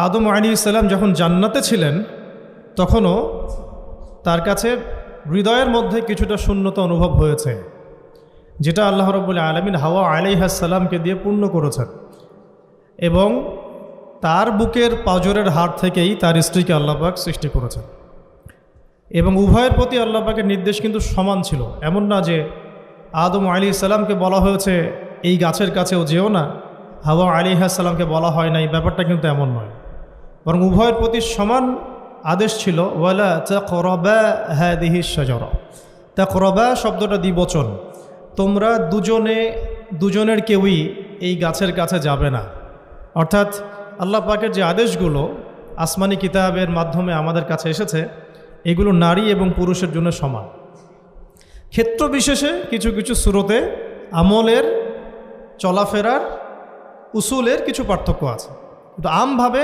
আদম আলাইহিস সালাম যখন জান্নাতে ছিলেন তখনও তার কাছে হৃদয়ের মধ্যে কিছুটা শূন্যতা অনুভব হয়েছে, যেটা আল্লাহ রাব্বুল আলামিন হাওয়া আলাইহিস সালামকে দিয়ে পূর্ণ করেছেন। এবং তার বুকের পাঁজরের হাড় থেকেই তার স্ত্রীকে আল্লাহ পাক সৃষ্টি করেছেন। এবং উভয়ের প্রতি আল্লাহ পাকের নির্দেশ কিন্তু সমান ছিল। এমন না যে আদম আলাইহিস সালামকে বলা হয়েছে এই গাছের কাছেও যেও না, হাওয়া আলাইহিস সালামকে বলা হয় না, এই ব্যাপারটা কিন্তু এমন নয়। বরং উভয়ের প্রতি সমান আদেশ ছিল, ওয়ালা তাকরাবা হাদিহিশ শাজারা। তাকরাবা শব্দটা দ্বিবচন, তোমরা দুজনের কেউই এই গাছের কাছে যাবে না। অর্থাৎ আল্লাহ পাকের যে আদেশগুলো আসমানি কিতাবের মাধ্যমে আমাদের কাছে এসেছে, এগুলো নারী এবং পুরুষের জন্য সমান। ক্ষেত্র বিশেষে কিছু কিছু সূরতে আমলের, চলাফেরার, উসুলের কিছু পার্থক্য আছে, কিন্তু আমভাবে